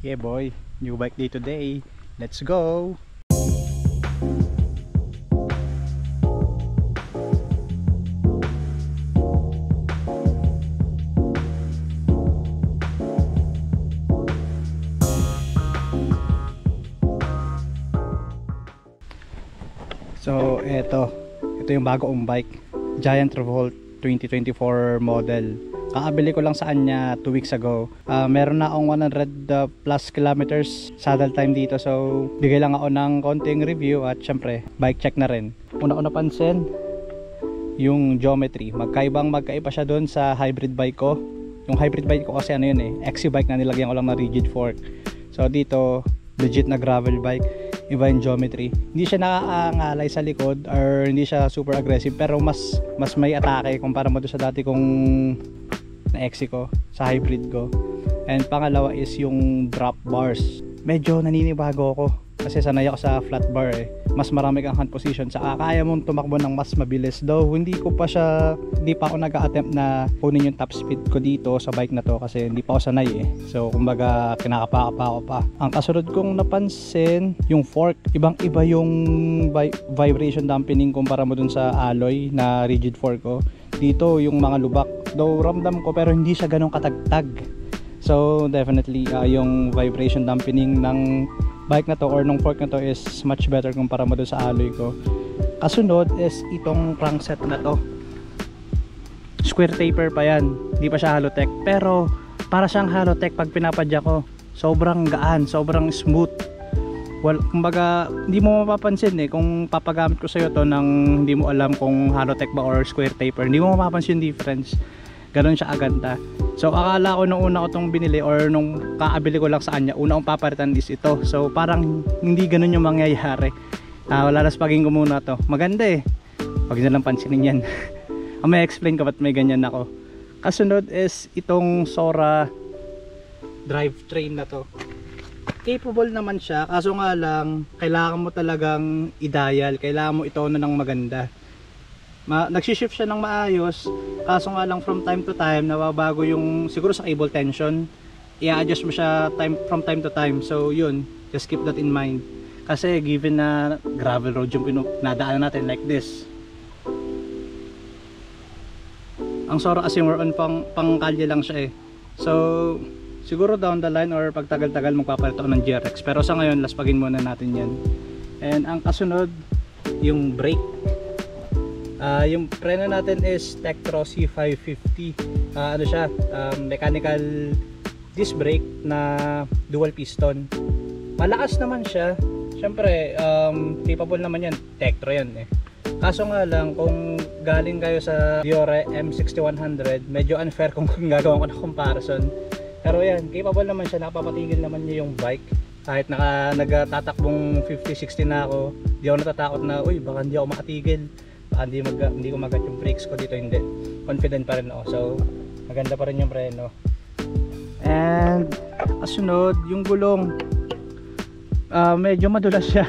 Yeah boy, new bike day today. Let's go! So ito yung bagong bike, Giant Revolt 2024 model. Kakabili ko lang sa kanya 2 weeks ago. Meron na akong 100 plus kilometers saddle time dito, so bigay lang ako ng konting review at syempre bike check na rin. Una ko napansin yung geometry, magkaiba siya doon sa hybrid bike ko. Yung hybrid bike ko kasi ano yun XC bike na nilagyan ko lang na rigid fork. So dito legit na gravel bike, iba yung geometry. Hindi siya nakaangalay sa likod or hindi siya super aggressive, pero mas may atake kumpara mo doon sa dati kong na XC ko, sa hybrid ko. And pangalawa is yung drop bars. Medyo naninibago ako kasi sanay ako sa flat bar Mas marami kang hand position, saka kaya mong tumakbo ng mas mabilis. Though hindi pa ako nag-attempt na kunin yung top speed ko dito sa bike na to kasi hindi pa ako sanay So kumbaga kinakapa ako pa. Ang kasunod kong napansin, yung fork, ibang iba yung vibration dampening kumpara mo dun sa alloy na rigid fork ko. Dito yung mga lubak, though ramdam ko, pero hindi siya ganun katagtag. So definitely yung vibration dampening ng bike na to or ng fork na to is much better kumpara mo doon sa alloy ko. Kasunod is itong crankset na to, square taper pa yan, hindi pa siya Halotech, pero para siyang Halotech pag pinapadya ko. Sobrang gaan, sobrang smooth. Well, kumbaga hindi mo mapapansin kung papagamit ko sa'yo to nang hindi mo alam kung Halotech ba or square taper. Hindi mo mapapansin yung difference. Ganon siya aganda. So akala ko nung una ko itong binili or nung kaabili ko lang sa kanya, una kong papalitan is ito. So parang hindi ganon yung mangyayari. Wala na spagin ko muna to. Maganda Huwag nyo lang pansinin yan. May explain ko ba't may ganyan ako. Kasunod is itong Sora drivetrain na to. Capable naman siya, kaso nga lang kailangan mo talagang i-dial, kailangan mo itono ng maganda. Nagsishift siya ng maayos, kaso nga lang from time to time nababago yung siguro sa cable tension. I-adjust mo siya from time to time. So yun, just keep that in mind. Kasi given na gravel road yung nadaanan natin like this, ang Sora kasi more on pangkalye lang siya So siguro down the line or pagtagal-tagal magpapalit ako ng GRX, pero sa ngayon laspagin muna natin yan. And ang kasunod yung brake. Yung preno natin is Tektro C550. Ano siya, mechanical disc brake na dual piston. Malakas naman siya. Syempre capable naman yan, Tektro yan Kaso nga lang kung galing kayo sa Biore M6100, medyo unfair kung gagawin ko na comparison. Pero yan, capable naman siya, nakapapatigil naman niya yung bike. Kahit nagtatakbong 50-60 na ako, di ako natatakot na, uy baka hindi ako makatigil, baka hindi ko magat yung brakes ko dito. Hindi, confident pa rin ako. So maganda pa rin yung preno. And kasunod yung gulong, medyo madulas siya.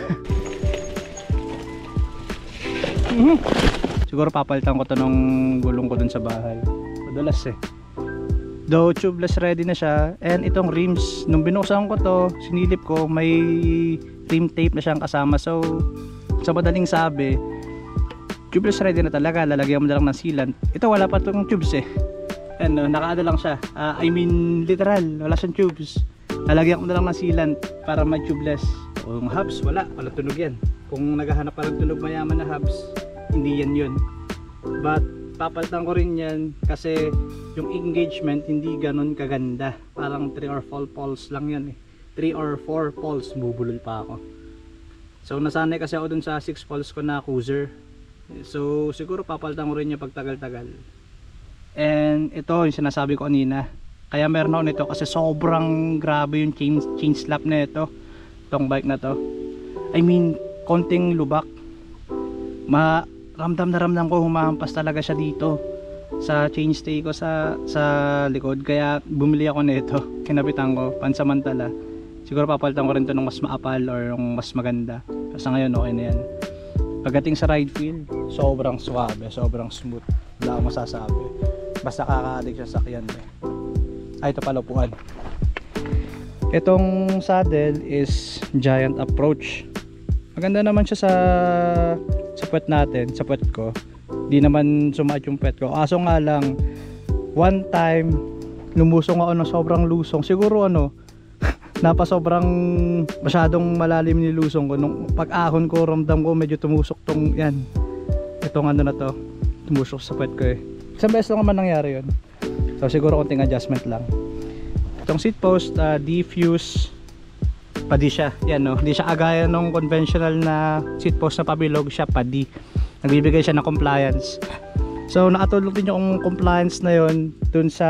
Siguro papalitan ko to ng gulong ko dun sa bahay, madulas Though tubeless ready na siya. And itong rims, nung binuksan ko to, sinilip ko, may rim tape na siyang kasama. So sa madaling sabi, tubeless ready na talaga. Lalagyan mo na lang ng sealant. Ito wala pa itong tubes nakaano lang siya, I mean literal, wala siyang tubes. Lalagyan ko na lang ng sealant para may tubeless. Kung hubs, wala tunog yan. Kung naghahanap pa ng tunog mayaman na hubs, hindi yan yun. But papalitan ko rin yan kasi yung engagement hindi ganon kaganda. Parang 3 or 4 poles lang yan 3 or 4 poles, bubulol pa ako. So nasanay kasi ako dun sa 6 poles ko na cruiser. So siguro papalitan ko rin yung pagtagal-tagal. And ito yung sinasabi ko kanina, kaya meron ako nito kasi sobrang grabe yung chain slap na ito, itong bike na to. I mean konting lubak, ramdam na ramdam ko, humahampas talaga siya dito sa chainstay ko sa likod. Kaya bumili ako nito, kinapitan ko pansamantala. Siguro papalitan ko rin to ng mas maapal or ng mas maganda. Kasi ngayon okay na yan. Pagdating sa ride feel, sobrang suabe, sobrang smooth, wala akong masasabi. Basta kakaadik siya sa sakyan Ito pala upuan. Itong saddle is Giant Approach. Maganda naman siya sa puwet natin, sa puwet ko. Di naman sumaat yung puwet ko. Aso nga lang, one time lumusong ako ng sobrang lusong. Siguro sobrang masyadong malalim ni lusong ko. Nung pag-ahon ko, ramdam ko medyo tumusok itong na to. Tumusok sa puwet ko eh. Isang beses lang naman nangyari yun. So siguro konting adjustment lang. Itong seat post, diffuse padi siya. Yan hindi siya agaya nung conventional na seat post na pabilog, siya padi. Nagbibigay siya ng compliance. So nakatulong din yung compliance na yon dun sa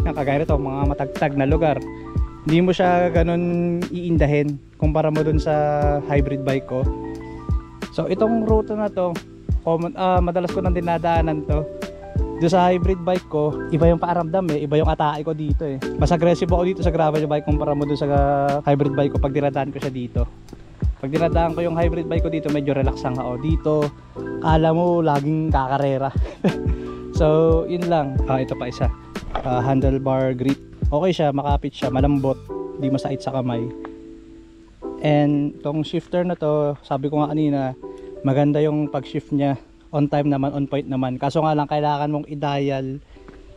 kagaya nito, mga matagtag na lugar. Hindi mo siya ganun iindahin kumpara mo dun sa hybrid bike ko. So itong ruta na to, madalas ko nang dinadaanan to. Doon sa hybrid bike ko, iba yung paaramdam iba yung atake ko dito Mas aggressive ako dito sa gravel bike kumpara mo doon sa hybrid bike ko pag dinadaan ko siya dito. Pag dinadaan ko yung hybrid bike ko dito, medyo relax lang ako. Dito, kala mo laging kakarera. So, yun lang. Ito pa isa. Handlebar grip. Okay siya, makapit siya, malambot, di masait sa kamay. And tong shifter na to, sabi ko nga kanina, maganda yung pag-shift niya. On time naman, on point naman. Kaso nga lang kailangan mong i-dial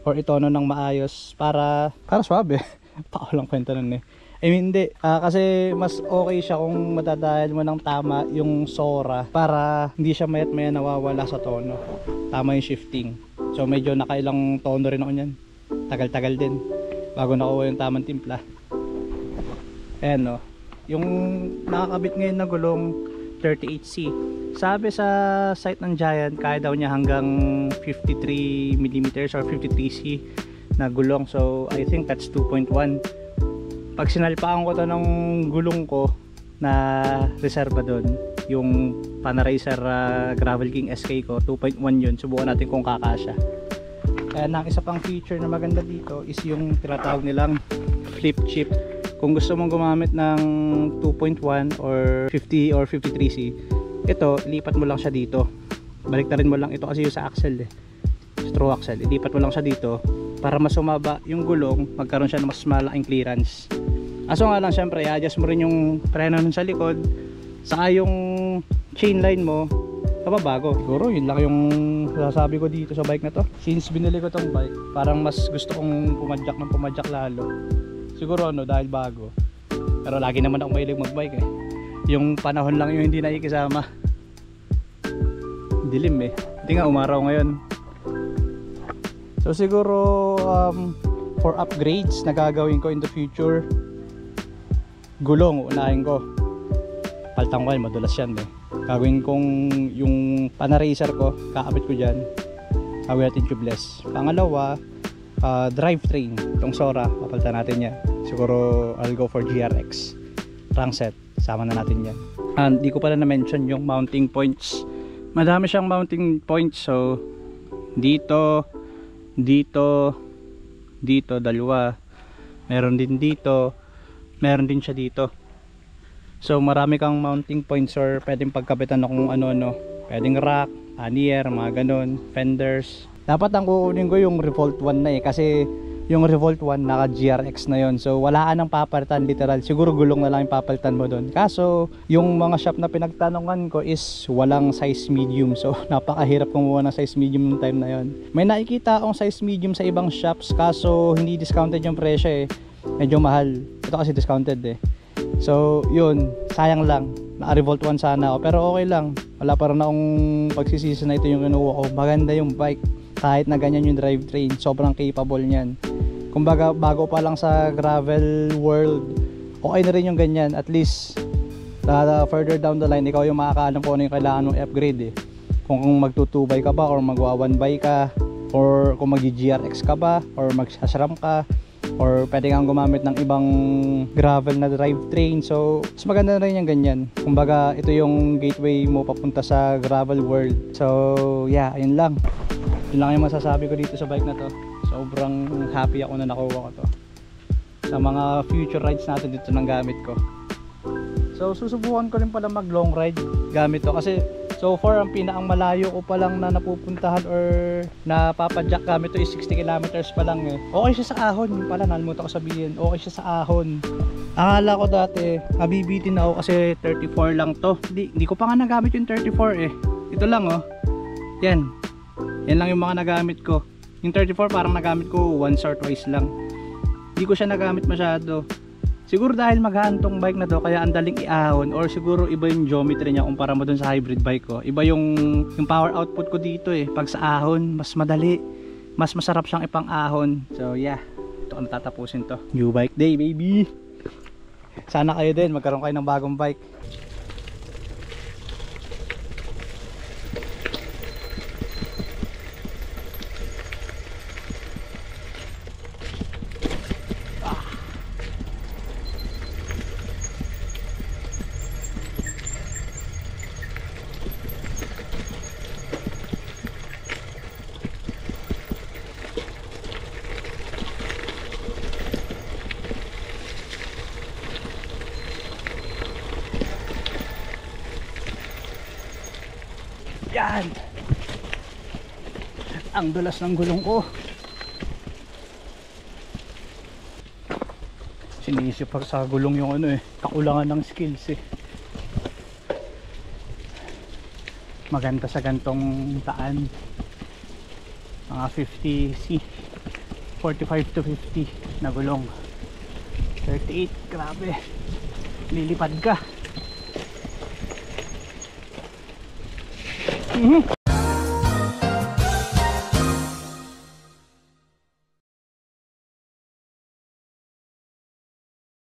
or itono ng maayos para swabe. Pako lang kwento nun I mean hindi, kasi mas okay siya kung madadial mo ng tama yung Sora para hindi siya mayat maya nawawala sa tono. Tama yung shifting. So medyo nakailang tono rin ako nyan. Tagal-tagal din bago nakuha yung tamang timpla. Ayan yung nakakabit ngayon na gulong 38C. Sabi sa site ng Giant, kaya daw niya hanggang 53mm or 53C na gulong. So I think that's 2.1. Pag sinalpaan ko to ng gulong ko na reserva doon, yung Panaracer Gravel King SK ko, 2.1 yun. Subukan natin kung kakasya. Kaya ang isa pang feature na maganda dito is yung tinatawag nilang flip chip. Kung gusto mong gumamit ng 2.1 or 50 or 53C, ito, ilipat mo lang siya dito. Baliktarin mo lang ito kasi yung sa axle screw axle. Ilipat mo lang siya dito para mas sumaba yung gulong, magkaroon siya ng mas malaking clearance. Aso nga lang syempre, i-adjust mo rin yung preno nun sa likod, saka yung chain line mo, kababago. Siguro yun lang yung sasabi ko dito sa bike na to. Since binili ko tong bike, parang mas gusto kong pumadyak lalo. Siguro dahil bago. Pero lagi naman ako mahilig magbike Yung panahon lang yung hindi nakikisama. Dilim Hindi nga umaraw ngayon. So siguro for upgrades na gagawin ko in the future, gulong unahin ko. Paltang ko madulas yan Gagawin kong yung Panaracer ko, kakabit ko dyan. Gagawin natin tubeless. Pangalawa, drivetrain. Itong Sora, papalitan natin yan. Siguro I'll go for GRX crankset. Sama na natin yan. And di ko pala na-mention yung mounting points. Madami siyang mounting points. So dito, dalawa. Meron din dito, meron din siya dito. So marami kang mounting points or pwedeng pagkapitan na kung ano-ano. Pwedeng rack, pannier, mga ganon, fenders. Dapat ang kukunin ko yung Revolt 1 na kasi yung Revolt 1 naka GRX na yon. So wala ka nang papalitan literal. Siguro gulong na lang yung papalitan mo doon. Kaso yung mga shop na pinagtanungan ko is walang size medium. So napakahirap kumuha ng size medium nung time na yon. May nakikita akong size medium sa ibang shops kaso hindi discounted yung presyo Medyo mahal. Ito kasi discounted So yun, sayang lang. Naka-Revolt 1 sana ako pero okay lang. Wala pa rin akong pagsisisi na ito yung kinuha ko. Maganda yung bike. Kahit na ganyan yung drivetrain, sobrang capable niyan. Kumbaga bago pa lang sa gravel world, okay na rin yung ganyan. At least further down the line, ikaw yung makakaalam kung ano yung kailangan mong upgrade Kung magtutubay ka ba or magwa-1by ka, or kung mag-GRX ka ba or mag-SRAM ka, or pwede kang gumamit ng ibang gravel na drivetrain. So mas maganda na rin yung ganyan. Kumbaga ito yung gateway mo papunta sa gravel world. So yeah, ayun lang. Yun lang yung masasabi ko dito sa bike na to. Sobrang happy ako na nakuha ko to. Sa mga future rides natin dito ng gamit ko. So susubukan ko rin pala mag long ride gamit to. Kasi so far ang pinakamalayo ko pa lang na napupuntahan or napapadyak gamit to is 60 kilometers pa lang Okay siya sa ahon. Yung pala nalimutan ko sabihin. Okay siya sa ahon. Akala ko dati, mabibitin ako kasi 34 lang to. Hindi ko pa nga nagamit yung 34 eh. Ito lang oh. Yan. Yan lang yung mga nagamit ko. Yung 34 parang nagamit ko once or twice lang. Hindi ko siya nagamit masyado. Siguro dahil magaan tong bike na to kaya ang daling iahon, or siguro iba yung geometry niya kumpara mo dun sa hybrid bike ko. Iba yung power output ko dito eh. Pag sa ahon, mas madali. Mas masarap siyang ipang ahon. So yeah, ito ang tatapusin to. New bike day baby. Sana kayo din magkaroon kayo ng bagong bike. Yan. Ang dulas ng gulong ko. Sinisip pag sa gulong yung ano eh, kakulangan ng skills eh. Maganda sa gantong taan. Mga 50C, 45 to 50 na gulong. 38, grabe. Lilipad ka.